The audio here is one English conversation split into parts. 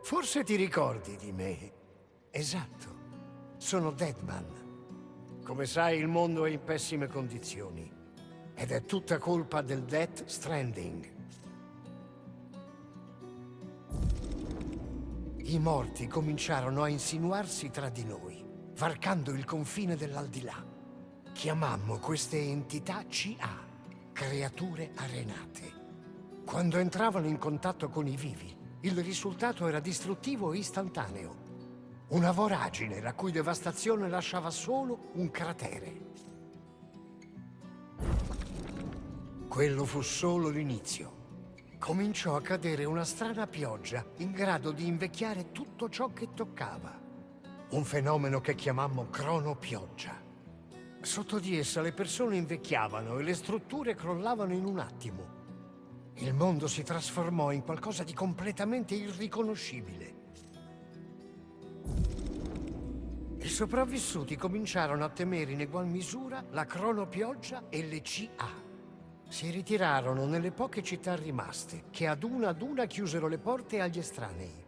Forse ti ricordi di me. Esatto. Sono Deadman. Come sai, il mondo è in pessime condizioni. Ed è tutta colpa del Death Stranding. I morti cominciarono a insinuarsi tra di noi, varcando il confine dell'aldilà. Chiamammo queste entità CA, creature arenate. Quando entravano in contatto con i vivi, il risultato era distruttivo e istantaneo. Una voragine la cui devastazione lasciava solo un cratere. Quello fu solo l'inizio. Cominciò a cadere una strana pioggia in grado di invecchiare tutto ciò che toccava. Un fenomeno che chiamammo cronopioggia. Sotto di essa le persone invecchiavano e le strutture crollavano in un attimo. Il mondo si trasformò in qualcosa di completamente irriconoscibile. I sopravvissuti cominciarono a temere in egual misura la cronopioggia e le CA. Si ritirarono nelle poche città rimaste, che ad una chiusero le porte agli estranei.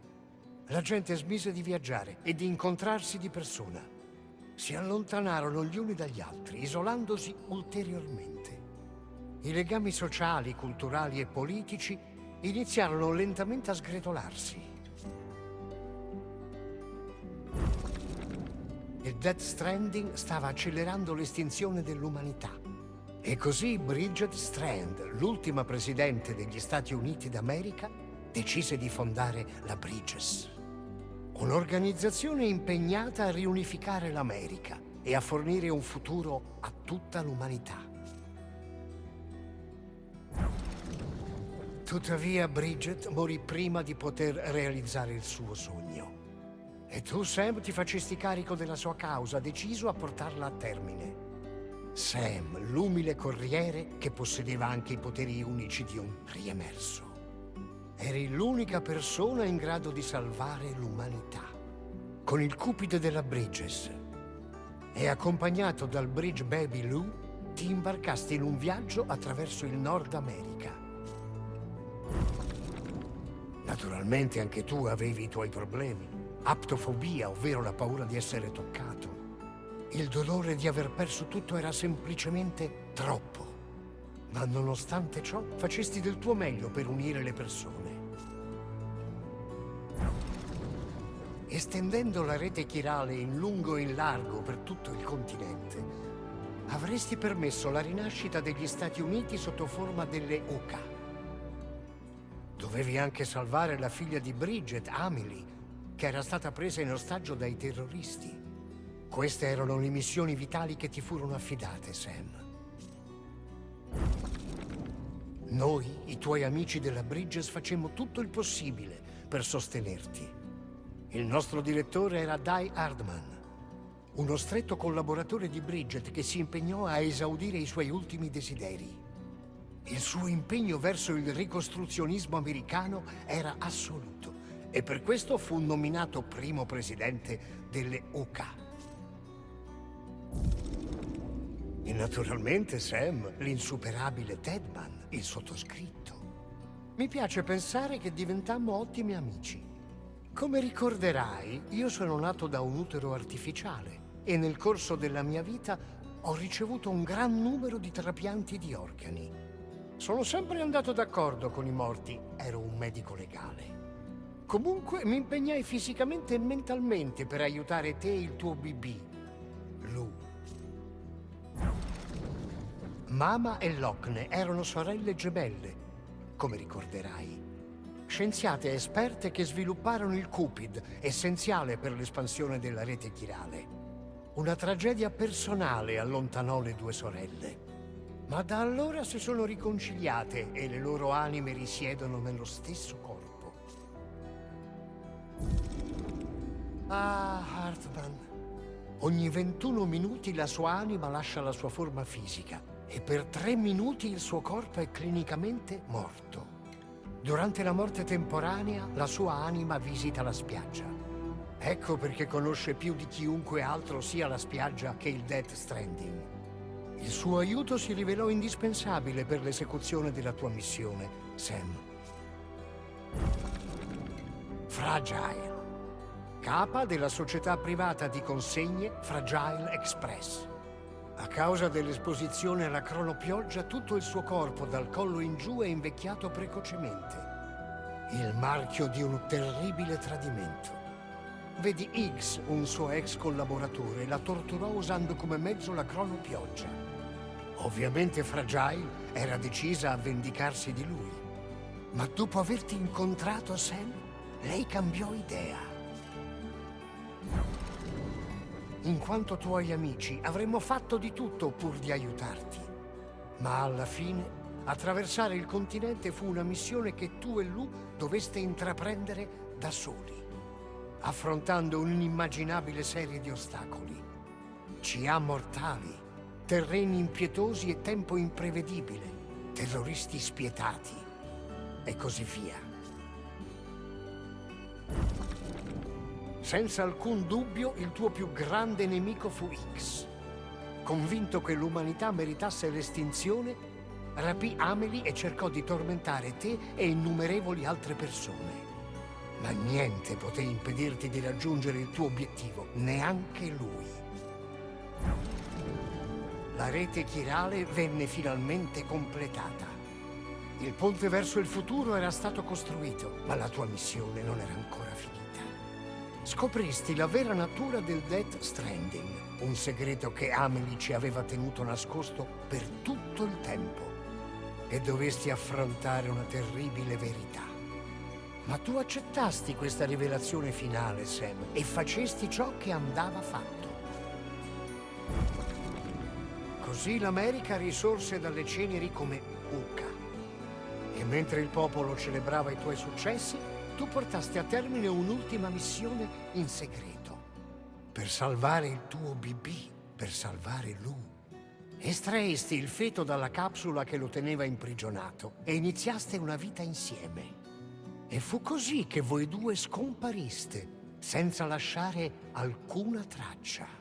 La gente smise di viaggiare e di incontrarsi di persona. Si allontanarono gli uni dagli altri, isolandosi ulteriormente. I legami sociali, culturali e politici iniziarono lentamente a sgretolarsi. Il Death Stranding stava accelerando l'estinzione dell'umanità. E così Bridget Strand, l'ultima presidente degli Stati Uniti d'America, decise di fondare la Bridges. Un'organizzazione impegnata a riunificare l'America e a fornire un futuro a tutta l'umanità. Tuttavia, Bridget morì prima di poter realizzare il suo sogno. E tu, Sam, ti facesti carico della sua causa, deciso a portarla a termine. Sam, l'umile corriere che possedeva anche i poteri unici di un riemerso. Eri l'unica persona in grado di salvare l'umanità. Con il cupide della Bridges e accompagnato dal Bridge Baby Lou, ti imbarcasti in un viaggio attraverso il Nord America. Naturalmente anche tu avevi i tuoi problemi. Aptofobia, ovvero la paura di essere toccato. Il dolore di aver perso tutto era semplicemente troppo. Ma nonostante ciò, facesti del tuo meglio per unire le persone. Estendendo la rete chirale in lungo e in largo per tutto il continente, avresti permesso la rinascita degli Stati Uniti sotto forma delle OK. Dovevi anche salvare la figlia di Bridget, Amelie, che era stata presa in ostaggio dai terroristi. Queste erano le missioni vitali che ti furono affidate, Sam. Noi, i tuoi amici della Bridges, facemmo tutto il possibile per sostenerti. Il nostro direttore era Di Hardman, uno stretto collaboratore di Bridget che si impegnò a esaudire i suoi ultimi desideri. Il suo impegno verso il ricostruzionismo americano era assoluto e per questo fu nominato primo presidente delle OK. E naturalmente Sam, l'insuperabile Tedman, il sottoscritto. Mi piace pensare che diventammo ottimi amici. Come ricorderai, io sono nato da un utero artificiale e nel corso della mia vita ho ricevuto un gran numero di trapianti di organi. Sono sempre andato d'accordo con i morti, ero un medico legale. Comunque mi impegnai fisicamente e mentalmente per aiutare te e il tuo bebè, Lou. Mama e Lockne erano sorelle gemelle, come ricorderai. Scienziate esperte che svilupparono il Cupid, essenziale per l'espansione della rete chirale. Una tragedia personale allontanò le due sorelle. Ma da allora si sono riconciliate e le loro anime risiedono nello stesso corpo. Ah, Hartman. Ogni 21 minuti la sua anima lascia la sua forma fisica e per 3 minuti il suo corpo è clinicamente morto. Durante la morte temporanea, la sua anima visita la spiaggia. Ecco perché conosce più di chiunque altro sia la spiaggia che il Death Stranding. Il suo aiuto si rivelò indispensabile per l'esecuzione della tua missione, Sam. Fragile, capa della società privata di consegne Fragile Express. A causa dell'esposizione alla cronopioggia, tutto il suo corpo dal collo in giù è invecchiato precocemente. Il marchio di un terribile tradimento. Vedi Higgs, un suo ex collaboratore, la torturò usando come mezzo la cronopioggia. Ovviamente Fragile era decisa a vendicarsi di lui. Ma dopo averti incontrato, Sam, lei cambiò idea. In quanto tuoi amici, avremmo fatto di tutto pur di aiutarti. Ma alla fine, attraversare il continente fu una missione che tu e Lou doveste intraprendere da soli, affrontando un'inimmaginabile serie di ostacoli. CA mortali, terreni impietosi e tempo imprevedibile, terroristi spietati, e così via. Senza alcun dubbio, il tuo più grande nemico fu X. Convinto che l'umanità meritasse l'estinzione, rapì Amelie e cercò di tormentare te e innumerevoli altre persone. Ma niente poté impedirti di raggiungere il tuo obiettivo, neanche lui. La rete chirale venne finalmente completata. Il ponte verso il futuro era stato costruito, ma la tua missione non era ancora finita. Scopristi la vera natura del Death Stranding, un segreto che Amelie ci aveva tenuto nascosto per tutto il tempo. E dovesti affrontare una terribile verità. Ma tu accettasti questa rivelazione finale, Sam, e facesti ciò che andava fatto. Così l'America risorse dalle ceneri come Uca. E mentre il popolo celebrava i tuoi successi, tu portasti a termine un'ultima missione in segreto. Per salvare il tuo bebè, per salvare Lou. Estraesti il feto dalla capsula che lo teneva imprigionato e iniziaste una vita insieme. E fu così che voi due scompariste, senza lasciare alcuna traccia.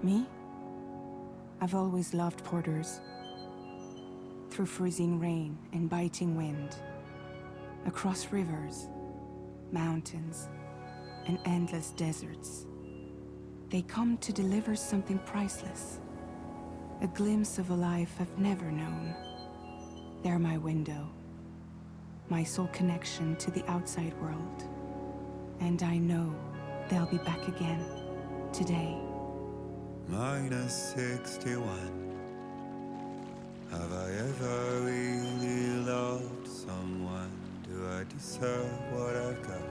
Me? I've always loved porters. Through freezing rain and biting wind, across rivers, mountains, and endless deserts, they come to deliver something priceless. A glimpse of a life I've never known. They're my window, my sole connection to the outside world. And I know they'll be back again, today. Minus 61. Have I ever really loved someone? Do I deserve what I've got?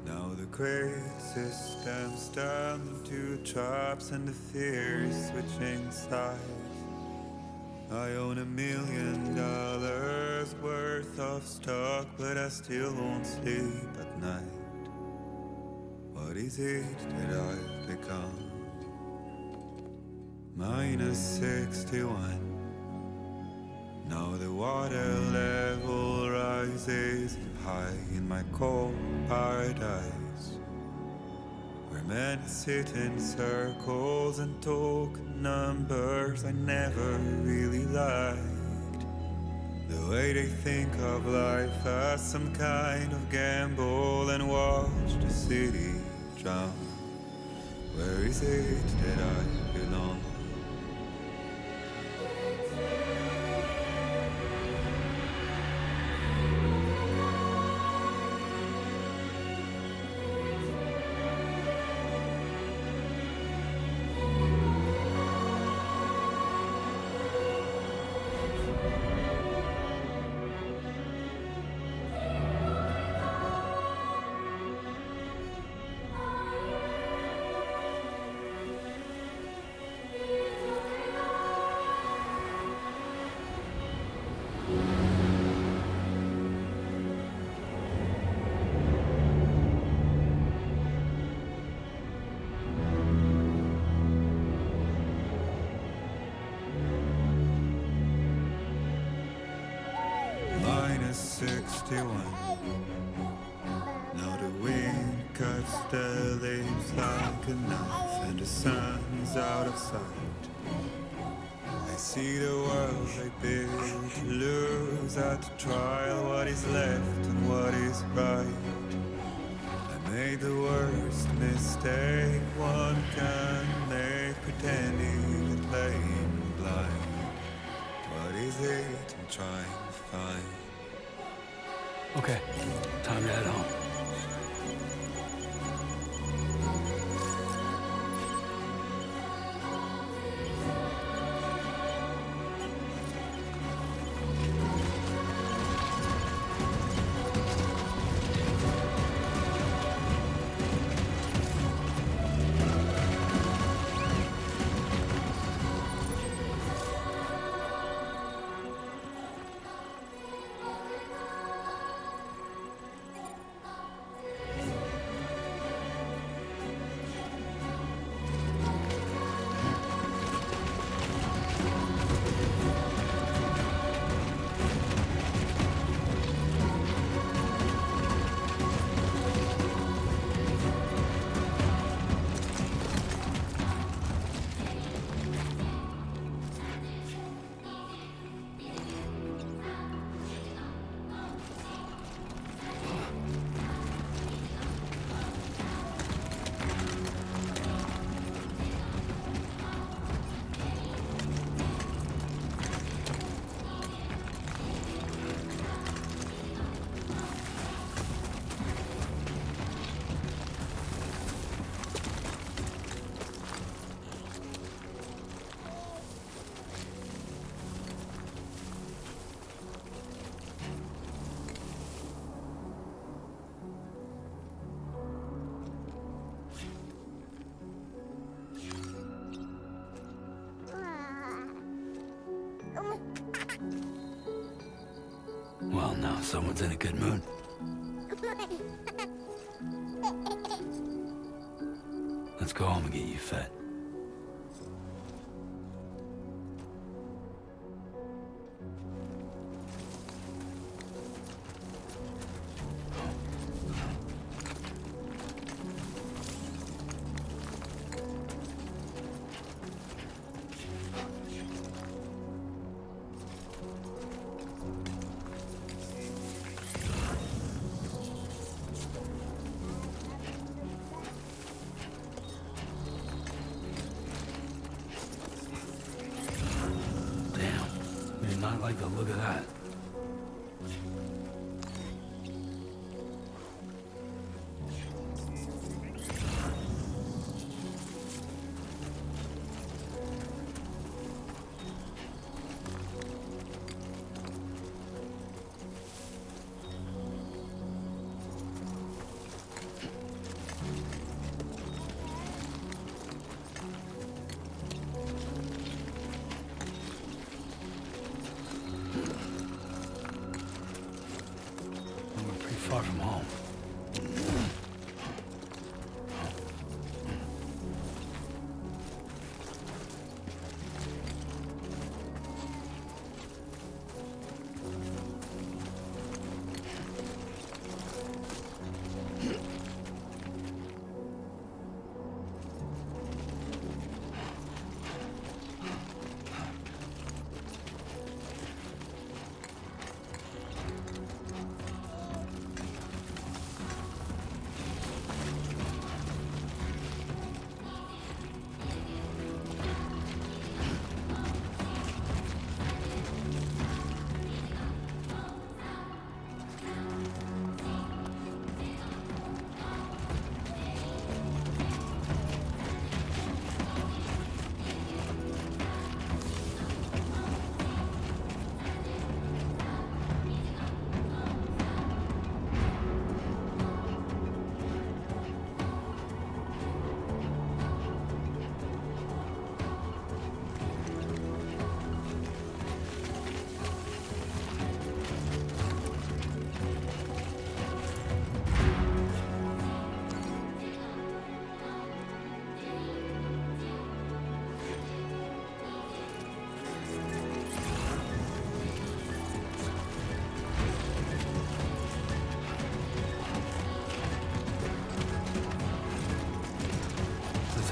Now the crazy system's turned into traps and the fear is switching sides. I own $1 million worth of stock, but I still won't sleep at night. What is it that I've become? Minus 61. Now the water level rises high in my cold paradise, where men sit in circles and talk numbers I never really liked. The way they think of life as some kind of gamble and watch the city drown. Where is it that I belong? 61. Now the wind cuts the leaves like a knife, and the sun's out of sight. I see the world I built to lose at the trial, what is left and what is right. I made the worst mistake one can make, pretending and playing blind. What is it I'm trying to find? Okay, time to head home. Well, now someone's in a good mood. Let's go home and get you fed. Not like the look of that.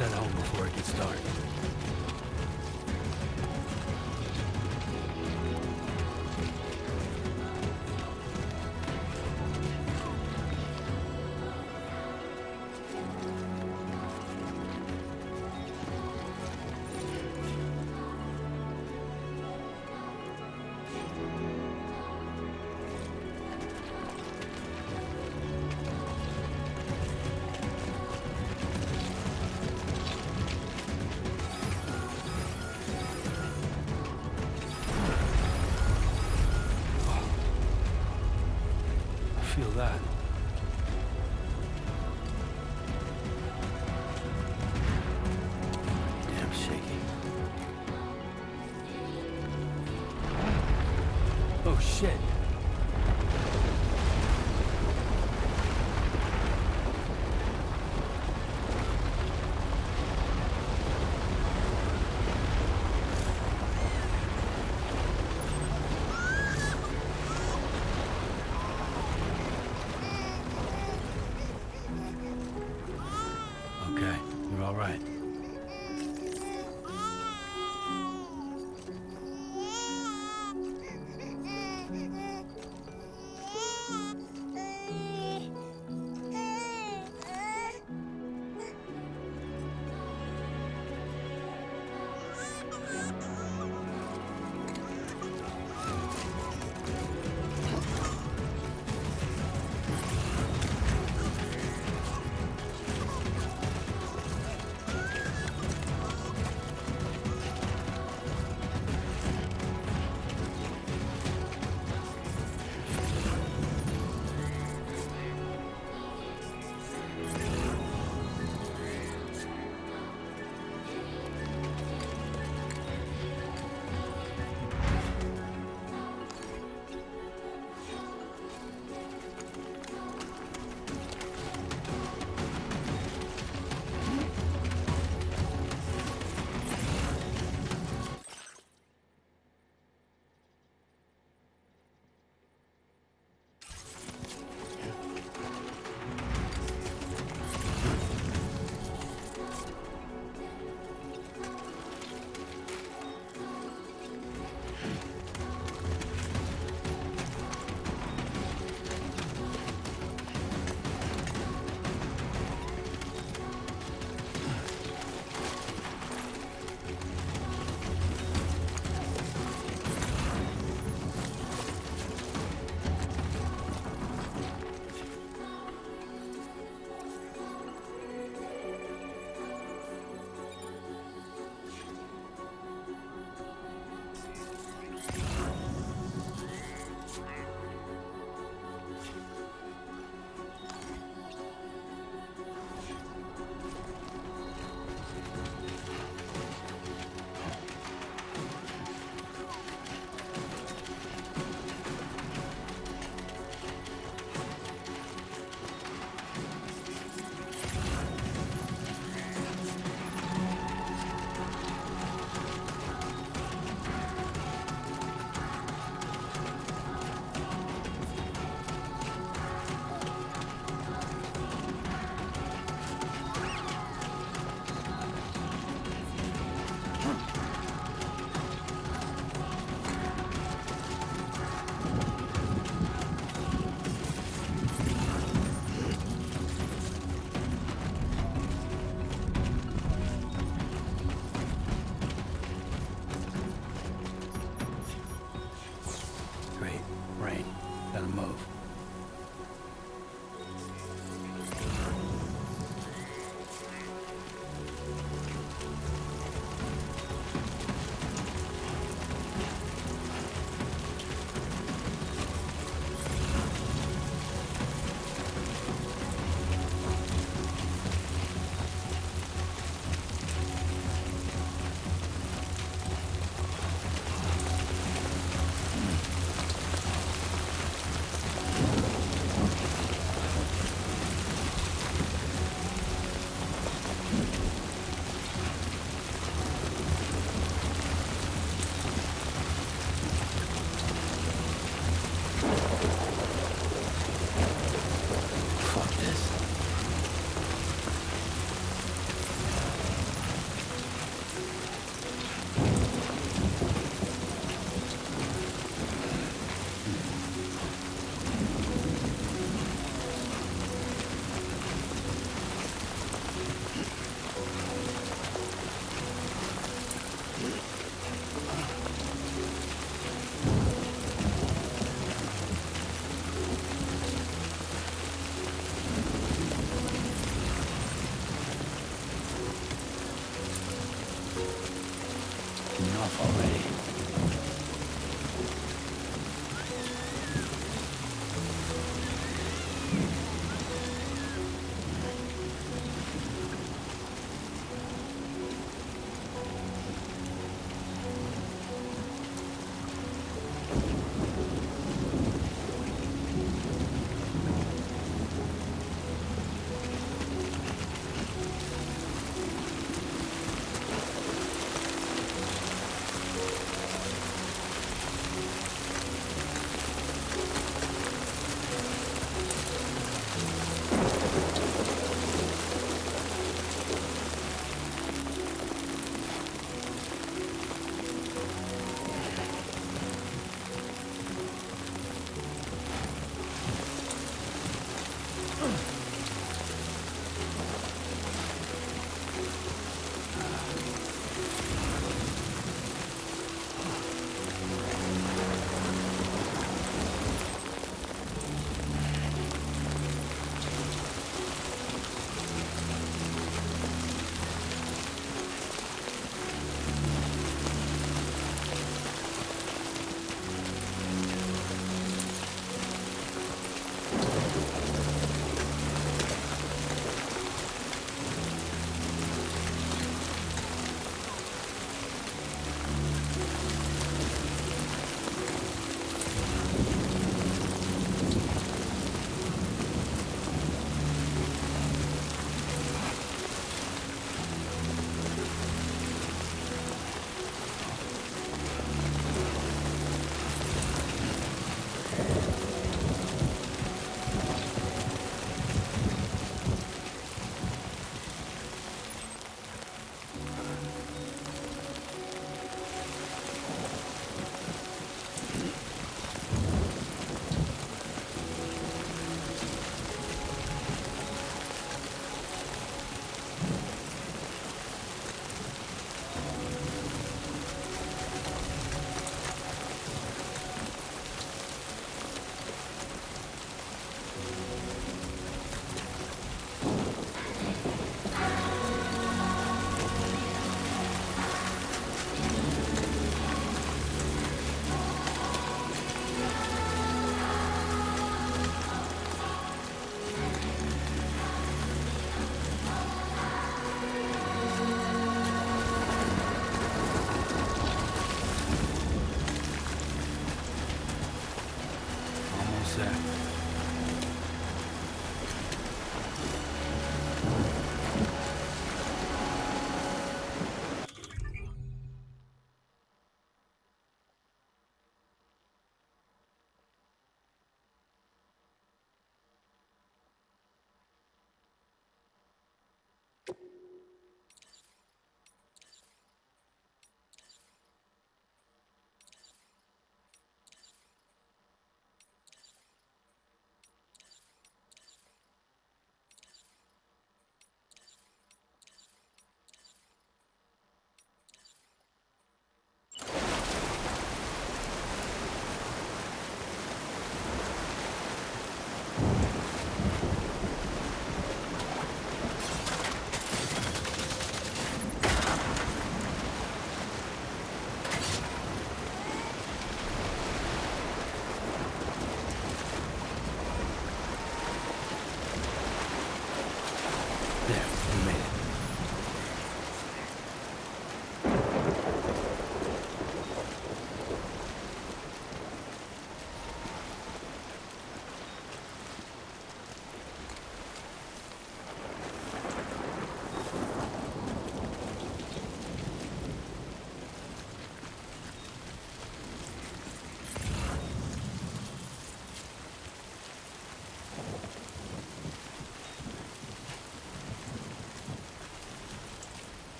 head home before it gets dark. Feel that. Damn shaky. Oh shit. Okay, you're all right. off already.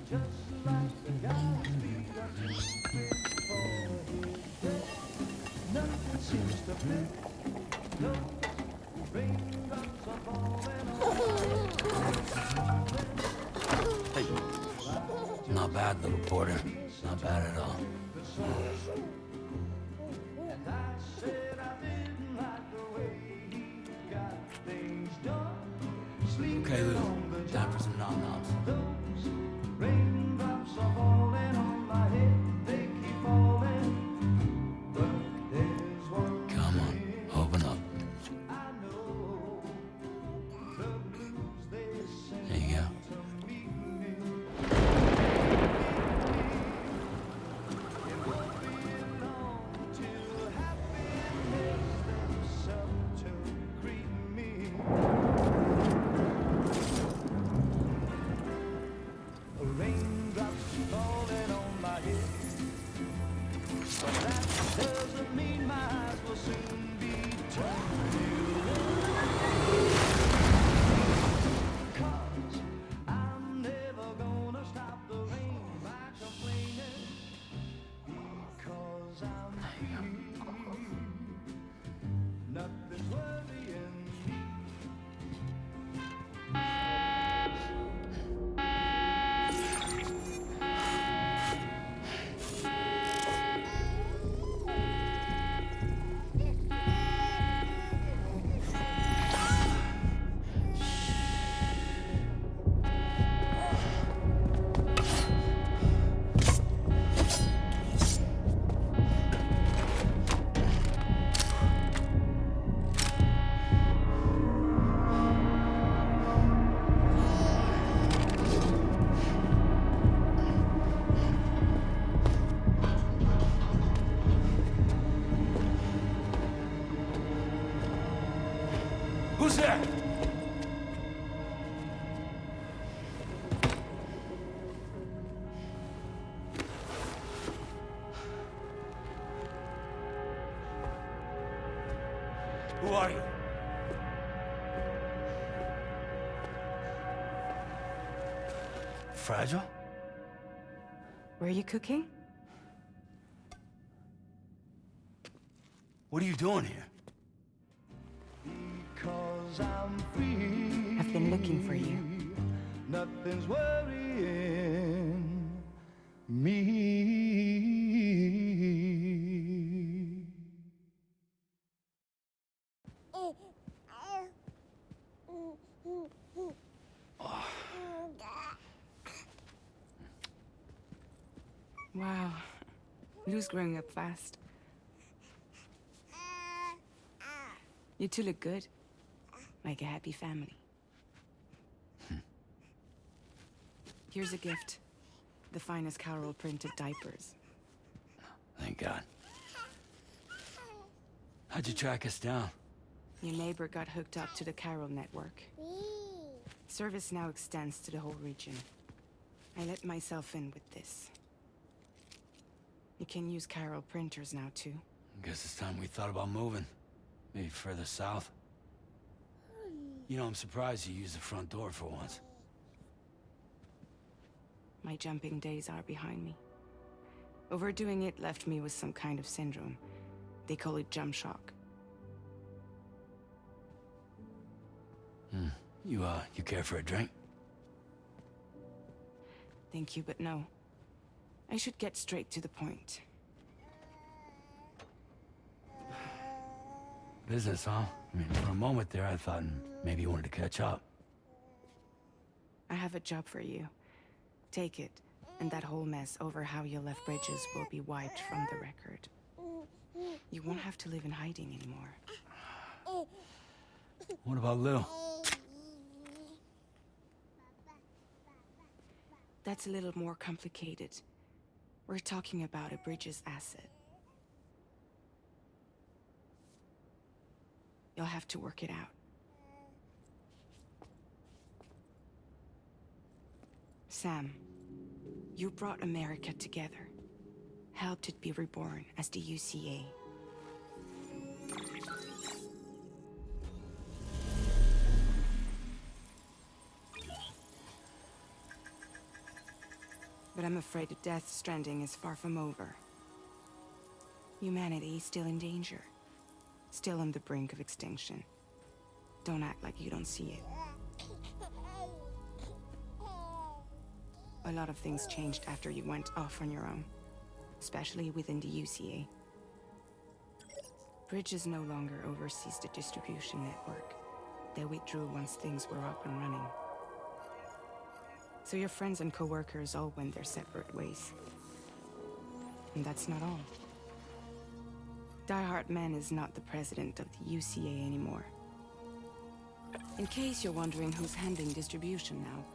Hey. Not bad, little porter. Not bad at all. Okay, Lou. Time for some nom-noms. Come on, open up. There you go. Who's there? Who are you? Fragile? Were you cooking? What are you doing here? I've been looking for you. Nothing's worrying me. Wow. Lou's growing up fast. You two look good. Like a happy family. Here's a gift. The finest Carol printed diapers. Thank God. How'd you track us down? Your neighbor got hooked up to the Carol network. Service now extends to the whole region. I let myself in with this. You can use Carol printers now too. Guess it's time we thought about moving. Maybe further south. You know, I'm surprised you used the front door for once. My jumping days are behind me. Overdoing it left me with some kind of syndrome. They call it jump shock. You care for a drink? Thank you, but no. I should get straight to the point. Business, huh? I mean, for a moment there, I thought maybe you wanted to catch up. I have a job for you. Take it, and that whole mess over how you left Bridges will be wiped from the record. You won't have to live in hiding anymore. What about Lou? That's a little more complicated. We're talking about a Bridges asset. You'll have to work it out. Sam, you brought America together. Helped it be reborn as the UCA. But I'm afraid that Death Stranding is far from over. Humanity is still in danger. Still on the brink of extinction. Don't act like you don't see it. A lot of things changed after you went off on your own. Especially within the UCA. Bridges no longer oversees the distribution network. They withdrew once things were up and running. So your friends and co-workers all went their separate ways. And that's not all. Die Hartman is not the president of the UCA anymore. In case you're wondering who's handling distribution now,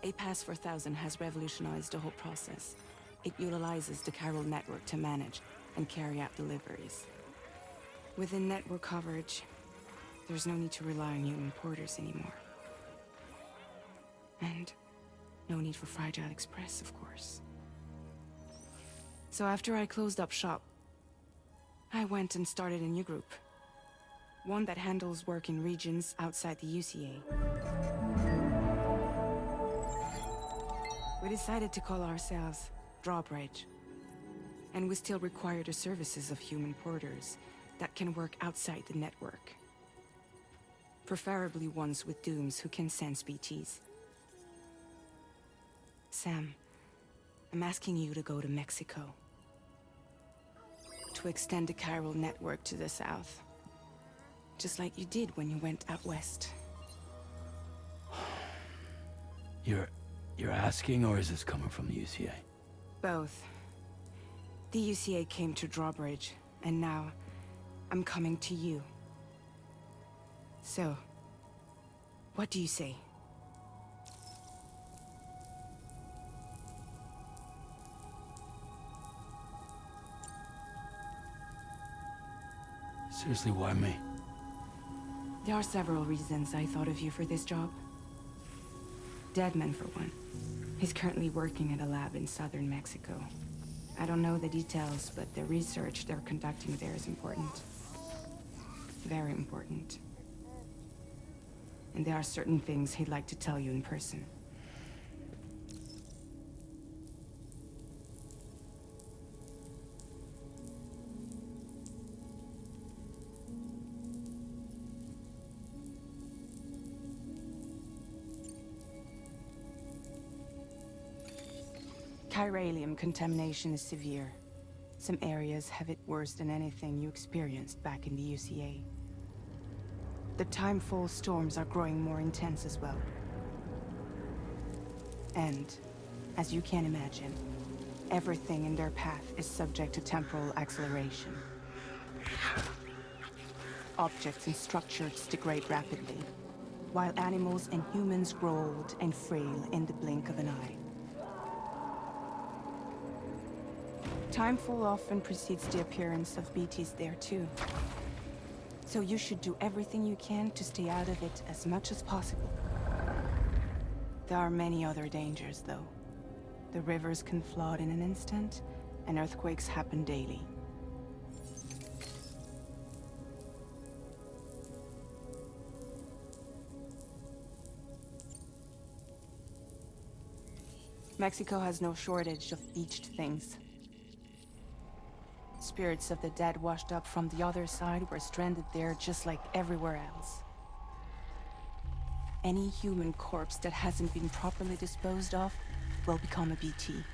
A Pass 4000 has revolutionized the whole process. It utilizes the chiral network to manage and carry out deliveries. Within network coverage, there's no need to rely on human porters anymore. And no need for Fragile Express, of course. So after I closed up shop, I went and started a new group. One that handles work in regions outside the UCA. We decided to call ourselves Drawbridge. And we still require the services of human porters that can work outside the network. Preferably ones with dooms who can sense BTs. Sam, I'm asking you to go to Mexico. To extend the chiral network to the south. Just like you did when you went out west. You're asking, or is this coming from the UCA? Both. The UCA came to Drawbridge, and now I'm coming to you. So, what do you say? Seriously, why me? There are several reasons I thought of you for this job. Deadman, for one. He's currently working at a lab in southern Mexico. I don't know the details, but the research they're conducting there is important. Very important. And there are certain things he'd like to tell you in person. Chiralium contamination is severe. Some areas have it worse than anything you experienced back in the UCA. The timefall storms are growing more intense as well. And, as you can imagine, everything in their path is subject to temporal acceleration. Objects and structures degrade rapidly, while animals and humans grow old and frail in the blink of an eye. Timefall often precedes the appearance of BTs there too. So you should do everything you can to stay out of it as much as possible. There are many other dangers, though. The rivers can flood in an instant, and earthquakes happen daily. Mexico has no shortage of beached things. Spirits of the dead washed up from the other side were stranded there just like everywhere else. Any human corpse that hasn't been properly disposed of will become a BT.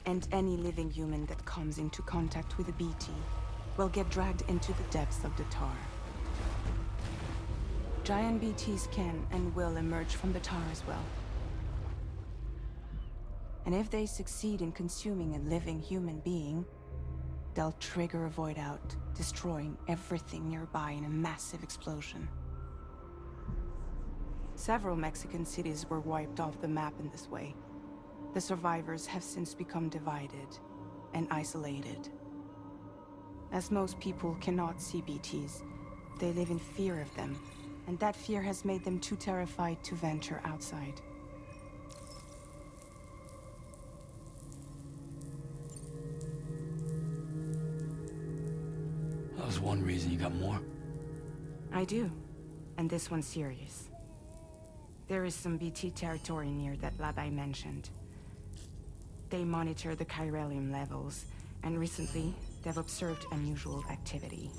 And any living human that comes into contact with a BT will get dragged into the depths of the tar. Giant BTs can and will emerge from the tar as well. And if they succeed in consuming a living human being, they'll trigger a void out, destroying everything nearby in a massive explosion. Several Mexican cities were wiped off the map in this way. The survivors have since become divided and isolated. As most people cannot see BTs, they live in fear of them, and that fear has made them too terrified to venture outside. That was one reason you got more. I do, and this one's serious. There is some BT territory near that lab I mentioned. They monitor the chiralium levels, and recently, they've observed unusual activity.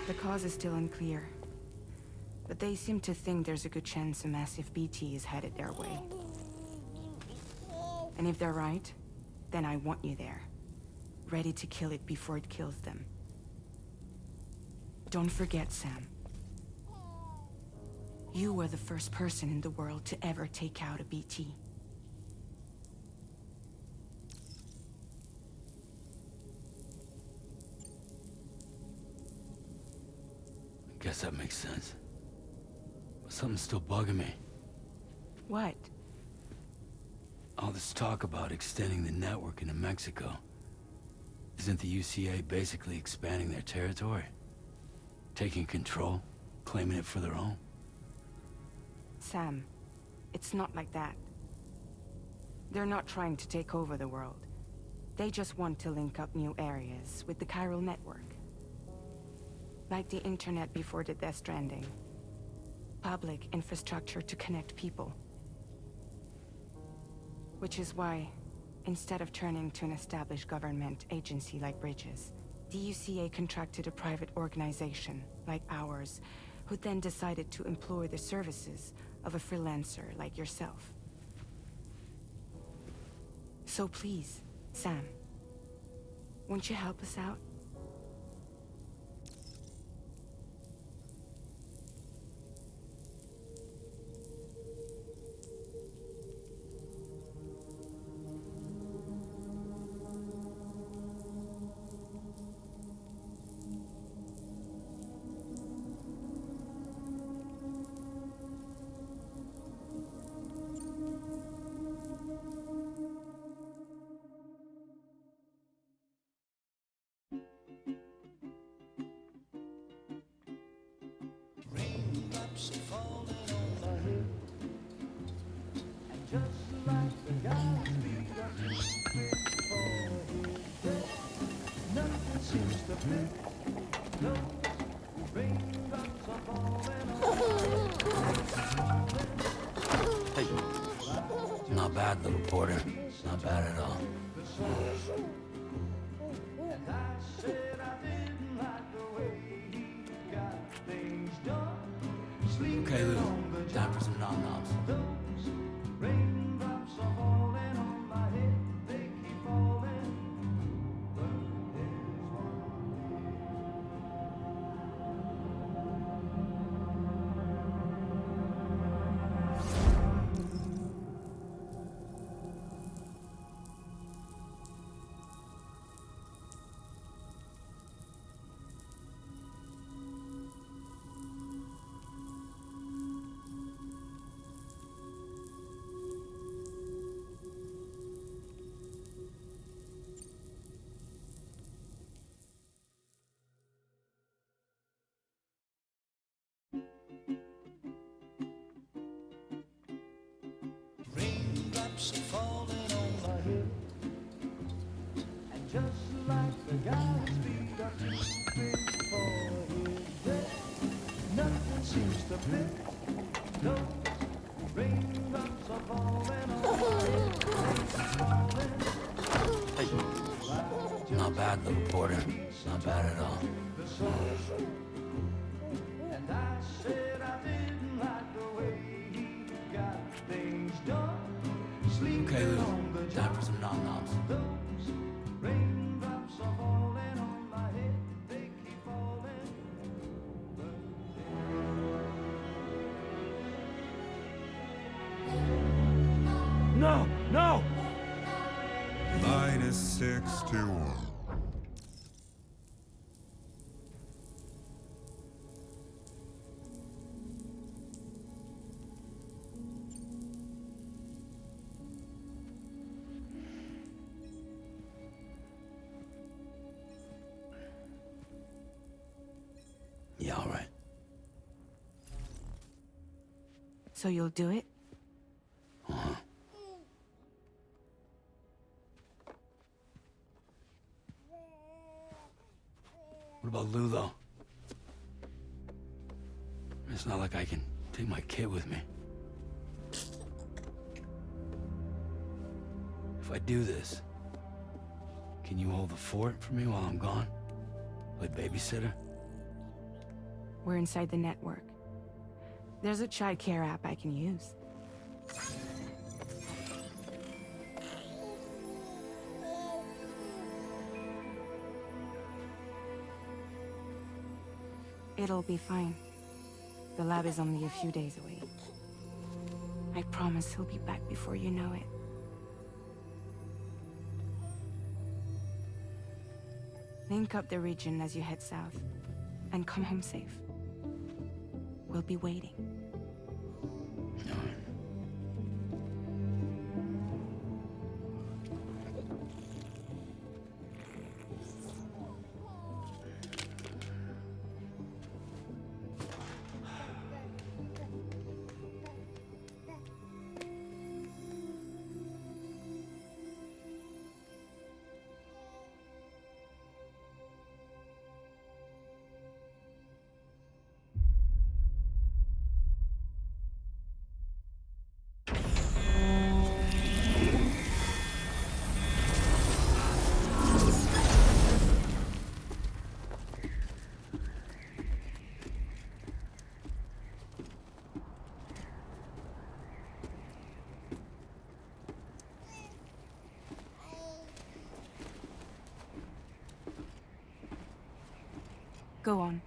The cause is still unclear, but they seem to think there's a good chance a massive BT is headed their way. And if they're right, then I want you there, ready to kill it before it kills them. Don't forget, Sam. You were the first person in the world to ever take out a BT. I guess that makes sense. But something's still bugging me. What? All this talk about extending the network into Mexico. Isn't the UCA basically expanding their territory? Taking control? Claiming it for their own? Sam, it's not like that. They're not trying to take over the world. They just want to link up new areas with the chiral network. Like the internet before the Death Stranding. Public infrastructure to connect people. Which is why, instead of turning to an established government agency like Bridges, the UCA contracted a private organization, like ours, who then decided to employ the services of a freelancer like yourself. So please, Sam, won't you help us out? Raindrops are falling on my head, and just like the guy's feet are moving for his dead, nothing seems to fit. No, raindrops are falling on my head. Hey. Not bad, little porter. Not bad at all. And I said I didn't like the way he got things done. Okay, Lou. Time for some nom-noms. Those raindrops are falling on my head, they keep falling. But there's raindrops are falling on my head, and just like the guy's feet are moving for his death, nothing seems to fit. No, raindrops are falling on my head, they keep falling. Hey. Not bad, little porter. Not bad at all. And I said I didn't like the way he got things done. Okay, Lou. Time for some nom-noms. Those raindrops are falling on my head, they keep falling. No! No! -61. Yeah, all right. So you'll do it? Uh-huh. What about Lou, though? It's not like I can take my kid with me. If If I do this, can you hold the fort for me while I'm gone? Play babysitter? We're inside the network. There's a child care app I can use. It'll be fine. The lab is only a few days away. I promise he'll be back before you know it. Link up the region as you head south, and come home safe. We'll be waiting. Go on.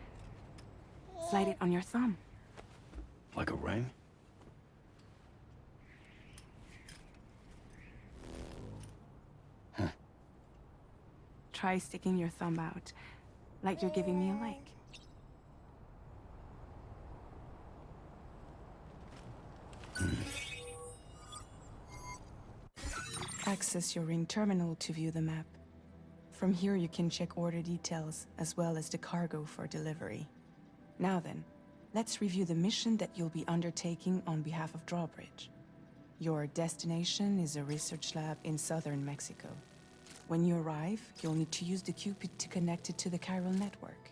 Slide it on your thumb. Like a ring? Huh. Try sticking your thumb out, like you're giving me a like. Access your ring terminal to view the map. From here you can check order details, as well as the cargo for delivery. Now then, let's review the mission that you'll be undertaking on behalf of Drawbridge. Your destination is a research lab in southern Mexico. When you arrive, you'll need to use the Cupid to connect it to the chiral network.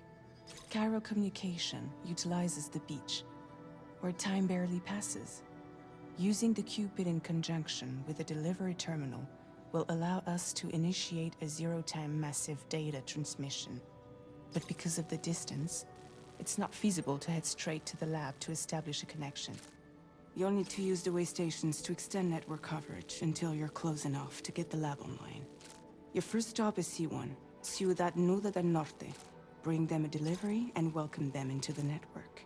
Chiral communication utilizes the beach, where time barely passes. Using the Cupid in conjunction with the delivery terminal will allow us to initiate a zero-time massive data transmission. But because of the distance, it's not feasible to head straight to the lab to establish a connection. You'll need to use the way stations to extend network coverage until you're close enough to get the lab online. Your first stop is C1, Ciudad Nuda del Norte. Bring them a delivery and welcome them into the network.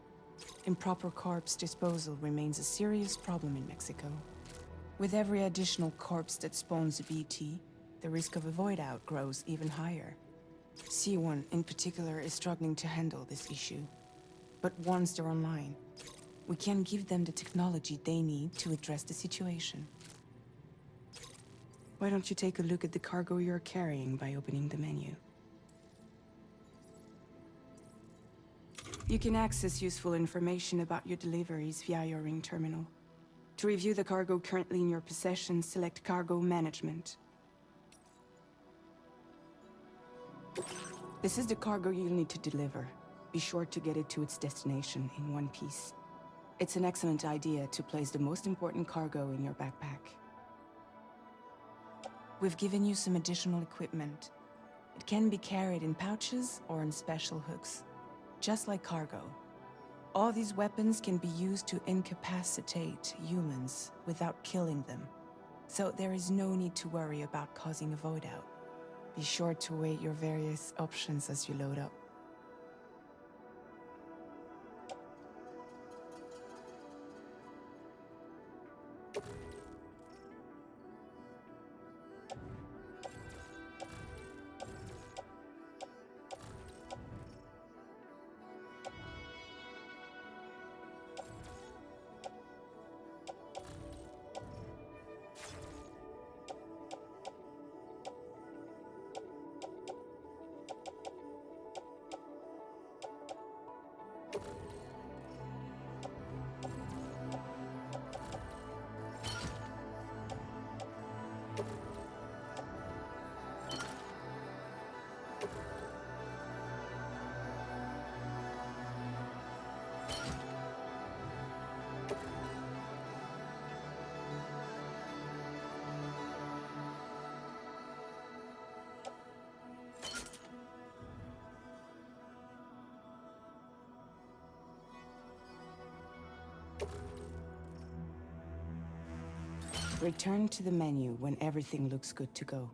Improper corpse disposal remains a serious problem in Mexico. With every additional corpse that spawns a BT, the risk of a void out grows even higher. C1 in particular is struggling to handle this issue. But once they're online, we can give them the technology they need to address the situation. Why don't you take a look at the cargo you're carrying by opening the menu? You can access useful information about your deliveries via your ring terminal. To review the cargo currently in your possession, select Cargo Management. This is the cargo you'll need to deliver. Be sure to get it to its destination in one piece. It's an excellent idea to place the most important cargo in your backpack. We've given you some additional equipment. It can be carried in pouches or in special hooks, just like cargo. All these weapons can be used to incapacitate humans without killing them. So there is no need to worry about causing a void out. Be sure to weigh your various options as you load up. Return to the menu when everything looks good to go.